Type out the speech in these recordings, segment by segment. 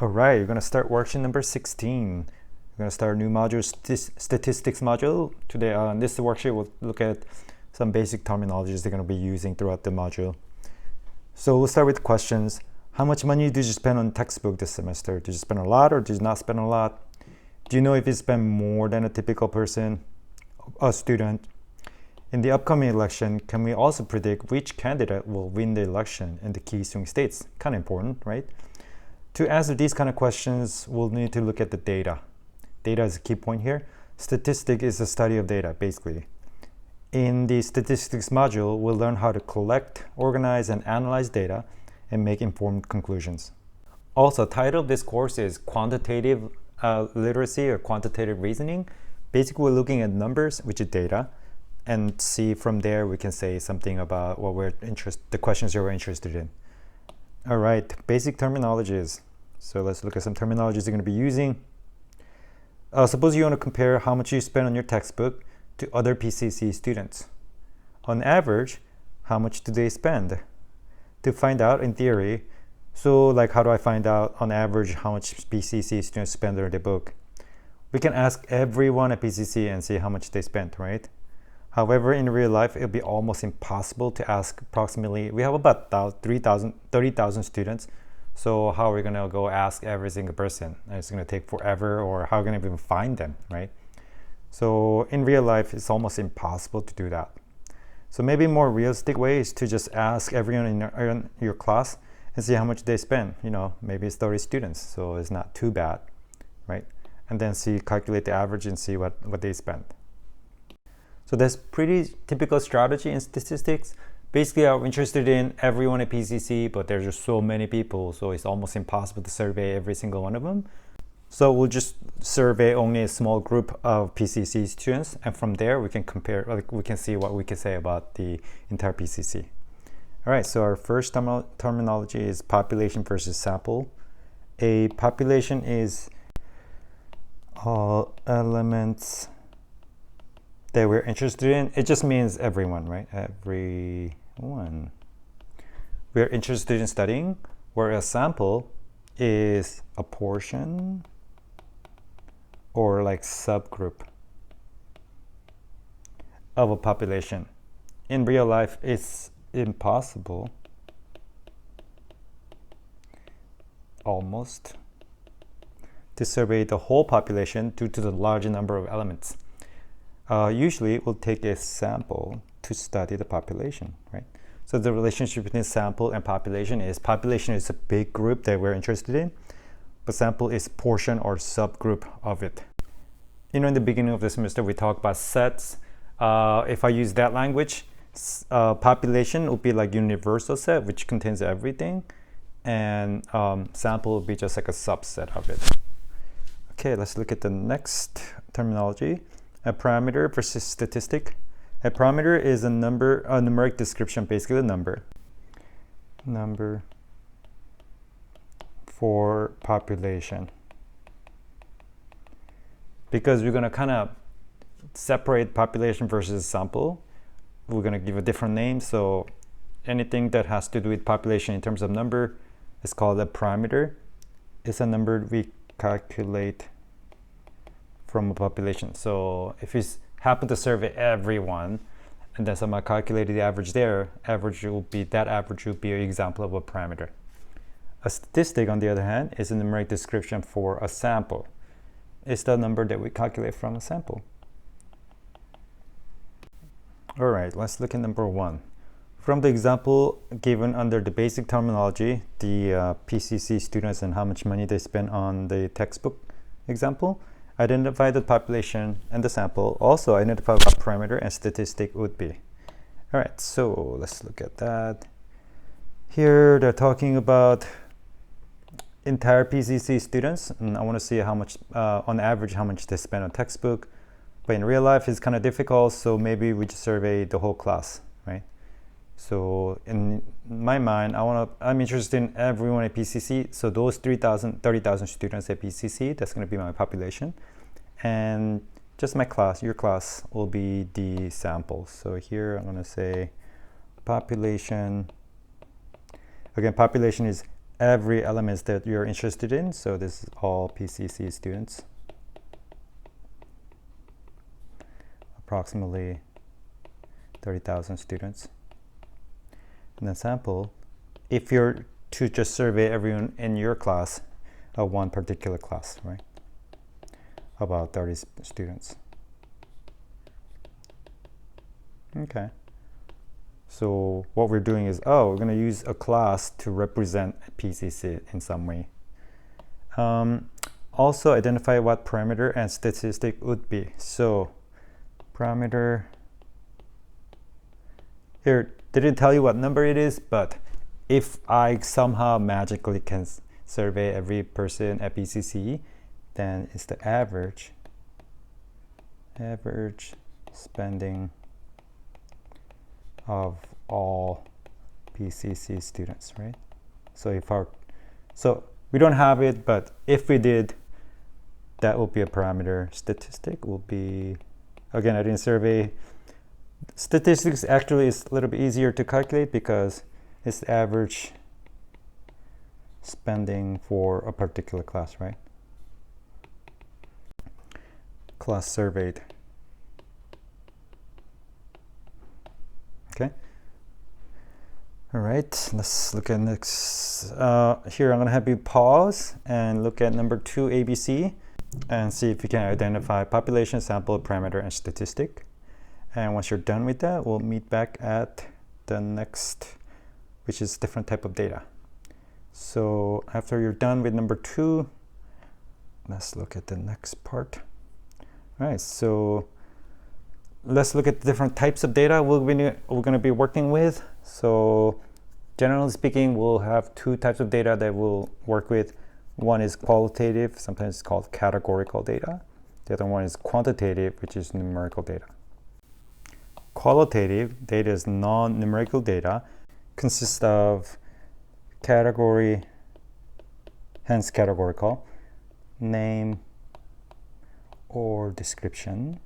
All right, you're going to start worksheet number 16. We're going to start a new module, statistics module. Today, in this worksheet, we'll look at some basic terminologies they're going to be using throughout the module. So we'll start with questions. How much money did you spend on textbook this semester? Did you spend a lot or did you not spend a lot? Do you know if you spend more than a typical person, a student? In the upcoming election, can we also predict which candidate will win the election in the key swing states? Kind of important, right? To answer these kind of questions, we'll need to look at the data. Data is a key point here. Statistics is the study of data, basically. In the statistics module, we'll learn how to collect, organize, and analyze data and make informed conclusions. Also, the title of this course is Quantitative Literacy or Quantitative Reasoning. Basically, we're looking at numbers, which is data, and see from there we can say something about what the questions that we're interested in. All right, basic terminologies. So let's look at some terminologies you're going to be using. Suppose you want to compare how much you spend on your textbook to other PCC students. On average, how much do they spend? To find out, in theory, so like how do I find out on average how much PCC students spend on their book? We can ask everyone at PCC and see how much they spent, right? However, in real life, it'll be almost impossible to ask approximately, we have about 30,000 students. So how are we gonna go ask every single person? It's gonna take forever, or how are we gonna even find them, right? So in real life, it's almost impossible to do that. So maybe a more realistic way is to just ask everyone in your class and see how much they spend. You know, maybe it's 30 students, so it's not too bad, right? And then calculate the average and see what they spend. So that's pretty typical strategy in statistics. Basically, I'm interested in everyone at PCC, but there's just so many people, so it's almost impossible to survey every single one of them. So we'll just survey only a small group of PCC students, and from there we can compare, like we can see what we can say about the entire PCC. All right, so our first terminology is population versus sample. A population is all elements that we're interested in. It just means everyone, right? Everyone we're interested in studying, whereas sample is a portion or like subgroup of a population. In real life, it's impossible almost to survey the whole population due to the large number of elements. Usually we'll take a sample to study the population, right? So the relationship between sample and population is a big group that we're interested in, but sample is portion or subgroup of it. You know, in the beginning of the semester, we talked about sets. If I use that language, population would be like universal set, which contains everything, and sample would be just like a subset of it. Okay, let's look at the next terminology. A parameter versus statistic. A parameter is a number, a numeric description, basically a number for population. Because we're gonna kind of separate population versus sample, we're gonna give a different name. So anything that has to do with population in terms of number is called a parameter. It's a number we calculate from a population. So if we happen to survey everyone and then somehow calculated the average there, that average will be an example of a parameter. A statistic, on the other hand, is a numeric description for a sample. It's the number that we calculate from a sample. All right, let's look at number 1. From the example given under the basic terminology, the PCC students and how much money they spend on the textbook example, identify the population and the sample. Also identify what parameter and statistic would be. All right, so let's look at that. Here they're talking about entire PCC students, and I want to see how much, on average, how much they spend on textbook. But in real life, it's kind of difficult, so maybe we just survey the whole class, right? So in my mind, I'm interested in everyone at PCC. So those 30,000 students at PCC, that's going to be my population. And just my class, your class, will be the sample. So here I'm going to say population. Again, population is every element that you're interested in. So this is all PCC students. Approximately 30,000 students. And then sample, if you're to just survey everyone in your class, one particular class, right? About 30 students. Okay. So what we're doing is, we're going to use a class to represent PCC in some way. Also identify what parameter and statistic would be. So parameter, here, they didn't tell you what number it is, but if I somehow magically can survey every person at PCC, then it's the average spending of all PCC students, right? So so we don't have it, but if we did, that will be a parameter. Statistic will be, again, I didn't survey. Statistics actually is a little bit easier to calculate because it's the average spending for a particular class, right? Class surveyed. Okay. All right, let's look at next. Here, I'm gonna have you pause and look at number 2, ABC, and see if you can identify population, sample, parameter, and statistic. And once you're done with that, we'll meet back at the next, which is different type of data. So after you're done with number 2, let's look at the next part. All right, so let's look at the different types of data we're going to be working with. So generally speaking, we'll have 2 types of data that we'll work with. One is qualitative, sometimes it's called categorical data. The other one is quantitative, which is numerical data. Qualitative data is non-numerical data, consists of category, hence categorical, name or description.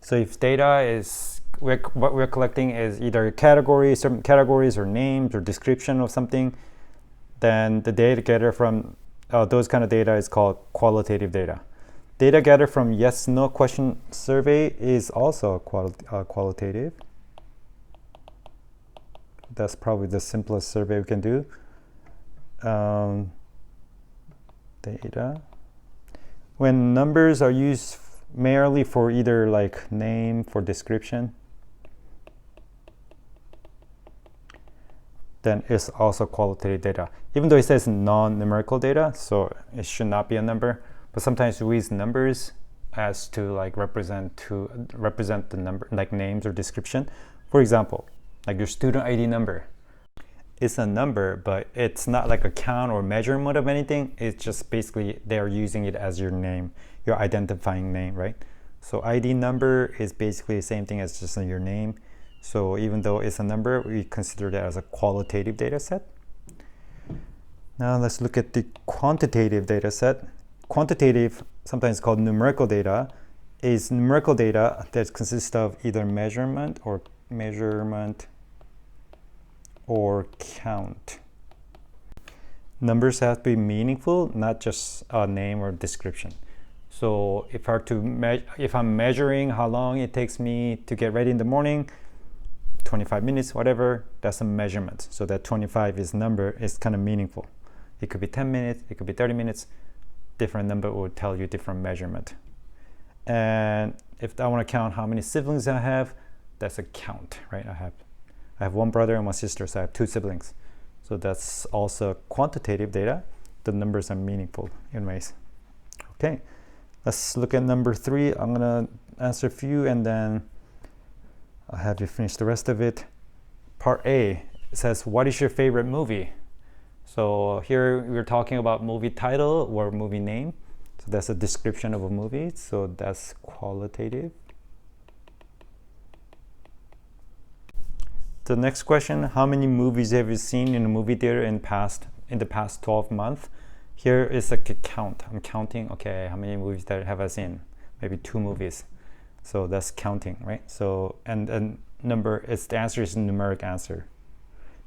So if data is, what we're collecting is either categories, certain categories or names or description of something, then the data gathered from those kind of data is called qualitative data. Data gathered from yes/no question survey is also qualitative. That's probably the simplest survey we can do. Data. When numbers are used merely for either like name, for description, then it's also qualitative data. Even though it says non-numerical data, so it should not be a number, but sometimes we use numbers as to like represent the number, like names or description. For example, like your student ID number. It's a number, but it's not like a count or measurement of anything. It's just basically they're using it as your name, your identifying name, right? So ID number is basically the same thing as just your name. So even though it's a number, we consider that as a qualitative data set. Now let's look at the quantitative data set. Quantitative, sometimes called numerical data, is numerical data that consists of either measurement or count. Numbers have to be meaningful, not just a name or description. So if I'm measuring how long it takes me to get ready in the morning, 25 minutes, whatever, that's a measurement. So that 25 is kind of meaningful. It could be 10 minutes, it could be 30 minutes. Different number will tell you different measurement. And if I want to count how many siblings I have, that's a count, right? I have one brother and one sister, so I have 2 siblings. So that's also quantitative data. The numbers are meaningful in ways. Okay, let's look at number 3. I'm gonna answer a few and then I'll have you finish the rest of it. Part A, it says, what is your favorite movie? So here we're talking about movie title or movie name. So that's a description of a movie. So that's qualitative. The next question, how many movies have you seen in a movie theater in the past 12 months? Here is a count. I'm counting, okay, how many movies that have I seen? Maybe 2 movies. So that's counting, right? So, and number, the answer is a numeric answer.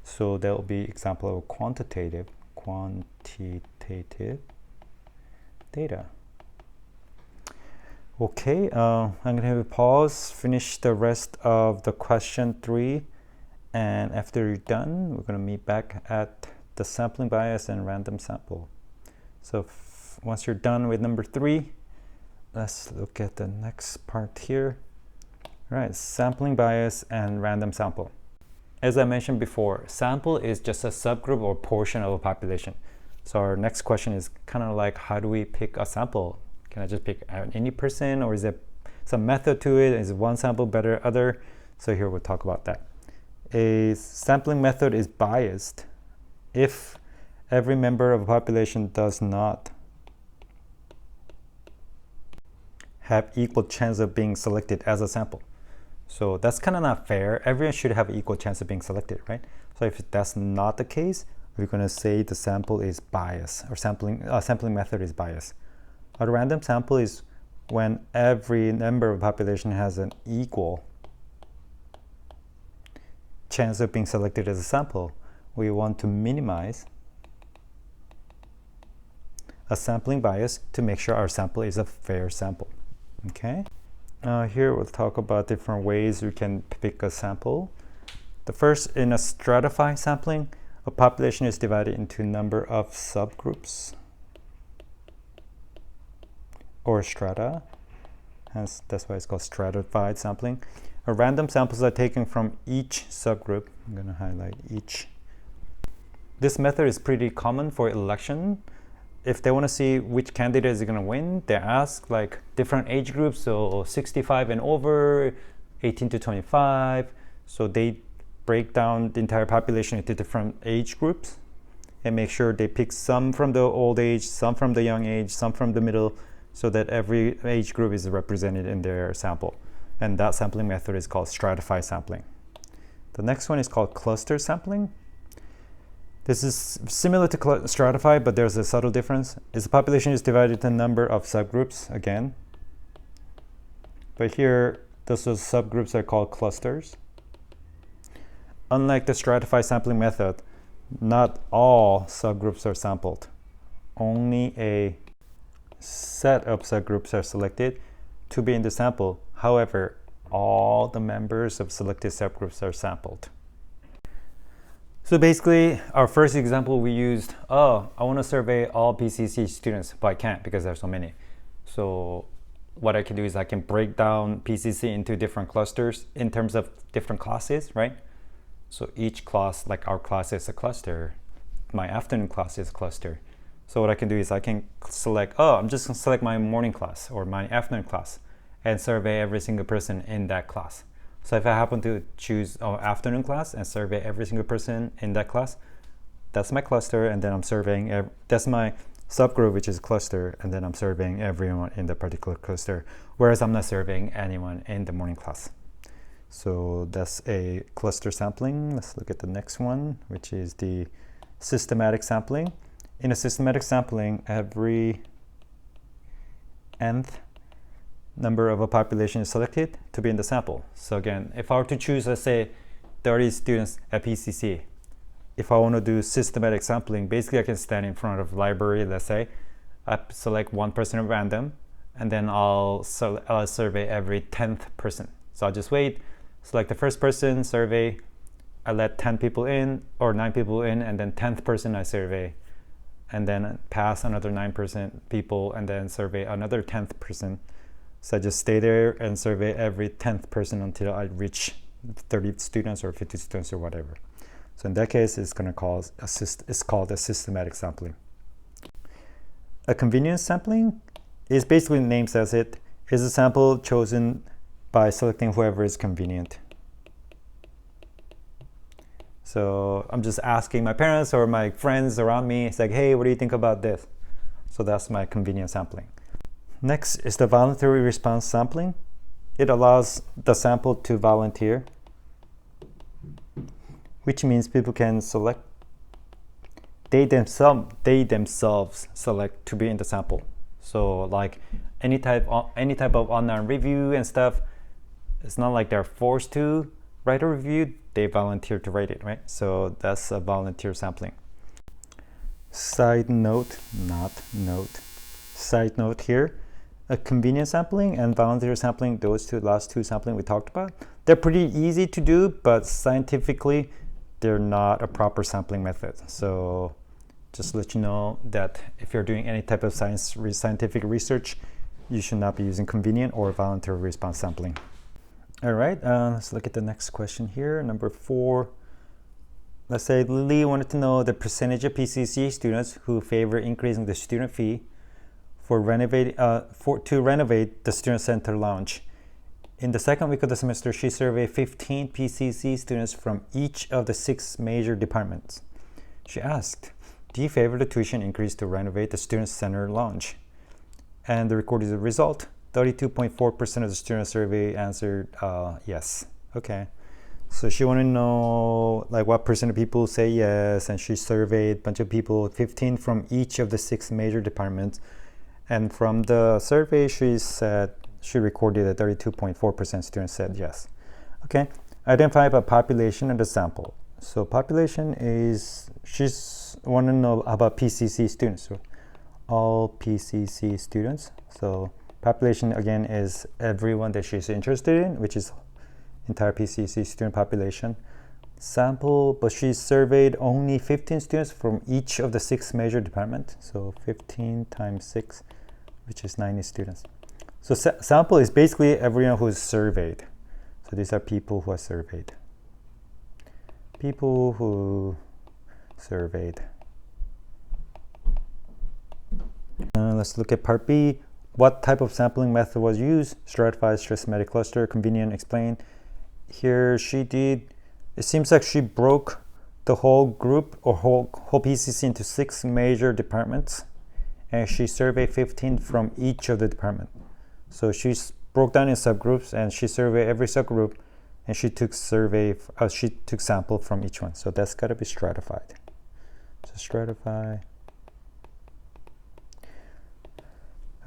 So that will be example of quantitative data. Okay, I'm gonna have a pause, finish the rest of the question 3, and after you're done, we're gonna meet back at the sampling bias and random sample. So once you're done with number 3, let's look at the next part here. All right, sampling bias and random sample. As I mentioned before, sample is just a subgroup or portion of a population. So our next question is kind of like, how do we pick a sample? Can I just pick any person, or is there some method to it? Is one sample better than other? So here we'll talk about that. A sampling method is biased if every member of a population does not have equal chance of being selected as a sample. So that's kind of not fair. Everyone should have equal chance of being selected, right? So if that's not the case, we're going to say the sample is biased, or sampling method is biased. A random sample is when every member of the population has an equal chance of being selected as a sample. We want to minimize a sampling bias to make sure our sample is a fair sample. Okay. Here we'll talk about different ways we can pick a sample. The first, in a stratified sampling, a population is divided into a number of subgroups or strata. Hence, that's why it's called stratified sampling. Random samples are taken from each subgroup. I'm going to highlight each. This method is pretty common for election. If they want to see which candidate is going to win, they ask like different age groups, so 65 and over, 18 to 25. So they break down the entire population into different age groups and make sure they pick some from the old age, some from the young age, some from the middle, so that every age group is represented in their sample. And that sampling method is called stratified sampling. The next one is called cluster sampling. This is similar to stratified, but there's a subtle difference. The population is divided into a number of subgroups again. But here, those subgroups are called clusters. Unlike the stratified sampling method, not all subgroups are sampled. Only a set of subgroups are selected to be in the sample. However, all the members of selected subgroups are sampled. So basically, our first example we used, I want to survey all PCC students, but I can't because there's so many. So what I can do is I can break down PCC into different clusters in terms of different classes, right? So each class, like our class is a cluster. My afternoon class is a cluster. So what I can do is I can select, I'm just going to select my morning class or my afternoon class and survey every single person in that class. So if I happen to choose afternoon class and survey every single person in that class, that's my cluster, and then I'm surveying, that's my subgroup, which is cluster, and then I'm surveying everyone in the particular cluster, whereas I'm not surveying anyone in the morning class. So that's a cluster sampling. Let's look at the next one, which is the systematic sampling. In a systematic sampling, every nth number of a population is selected to be in the sample. So again, if I were to choose, let's say, 30 students at PCC, if I want to do systematic sampling, basically I can stand in front of the library, let's say, I select one person at random, and then I'll survey every 10th person. So I'll just wait, select the first person, survey, I let 10 people in, or 9 people in, and then 10th person I survey, and then pass another 9% people, and then survey another 10th person. So I just stay there and survey every 10th person until I reach 30 students or 50 students or whatever. So in that case, it's called a systematic sampling. A convenience sampling is basically, the name says it, is a sample chosen by selecting whoever is convenient. So I'm just asking my parents or my friends around me, it's like, hey, what do you think about this? So that's my convenience sampling. Next is the voluntary response sampling. It allows the sample to volunteer, which means people can select, they themselves select to be in the sample. So like any type of online review and stuff, it's not like they're forced to, write a review, they volunteer to write it, right? So that's a volunteer sampling. Side note, not note. Side note here, a convenient sampling and volunteer sampling, those last two sampling we talked about, they're pretty easy to do, but scientifically, they're not a proper sampling method. So just let you know that if you're doing any type of scientific research, you should not be using convenient or voluntary response sampling. All right, let's look at the next question here. Number 4. Let's say Lily wanted to know the percentage of PCC students who favor increasing the student fee to renovate the student center lounge. In the second week of the semester, she surveyed 15 PCC students from each of the 6 major departments. She asked, do you favor the tuition increase to renovate the student center lounge? And the recorded result, 32.4% of the students surveyed answered yes. Okay. So she wanted to know like what percent of people say yes, and she surveyed a bunch of people, 15 from each of the 6 major departments. And from the survey, she recorded that 32.4% students said yes. Okay, identify a population of the sample. So population is, she's want to know about PCC students, so all PCC students. So population again is everyone that she's interested in, which is entire PCC student population. Sample, but she surveyed only 15 students from each of the 6 major departments. So 15 times 6, which is 90 students. So sample is basically everyone who's surveyed. So these are people who are surveyed. People who surveyed. Let's look at part B. What type of sampling method was used? Stratified, systematic cluster, convenient, explain. Here she did, it seems like she broke the whole group or whole PCC into 6 major departments, and she surveyed 15 from each of the departments. So she broke down in subgroups, and she surveyed every subgroup, and she took sample from each one. So that's got to be stratified. So stratify.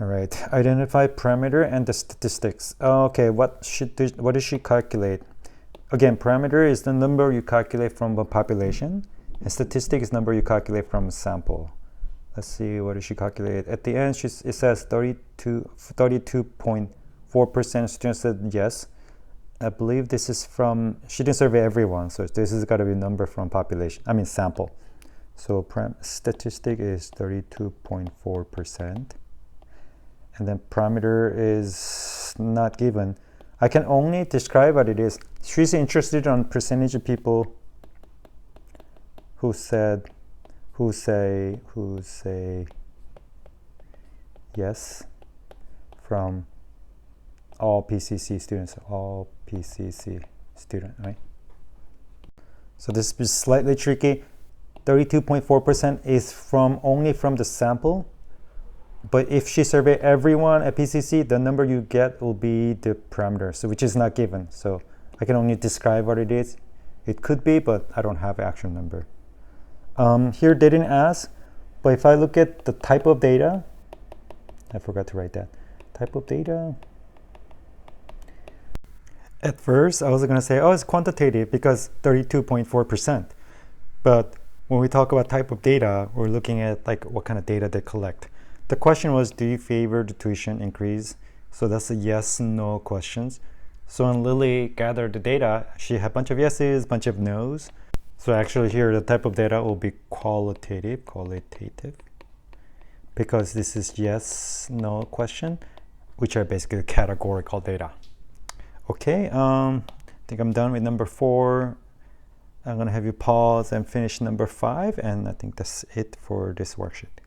All right, identify parameter and the statistics. Okay, what does she calculate? Again, parameter is the number you calculate from a population, and statistic is number you calculate from a sample. Let's see, what does she calculate? At the end, it says 32.4% students said yes. I believe this is from, she didn't survey everyone, so this has got to be number from sample. So statistic is 32.4%. And then parameter is not given. I can only describe what it is. She's interested on percentage of people who say yes from all PCC students, right? So this is slightly tricky. 32.4% is only from the sample. But if she surveyed everyone at PCC, the number you get will be the parameter, so which is not given. So I can only describe what it is. It could be, but I don't have an actual number. Here they didn't ask, but if I look at the type of data, I forgot to write that. Type of data. At first, I was going to say, oh, it's quantitative because 32.4%. But when we talk about type of data, we're looking at like what kind of data they collect. The question was, do you favor the tuition increase? So that's a yes, no questions. So when Lily gathered the data, she had a bunch of yeses, bunch of no's. So actually here, the type of data will be qualitative, because this is yes, no question, which are basically categorical data. Okay, I think I'm done with number 4. I'm gonna have you pause and finish number 5, and I think that's it for this worksheet.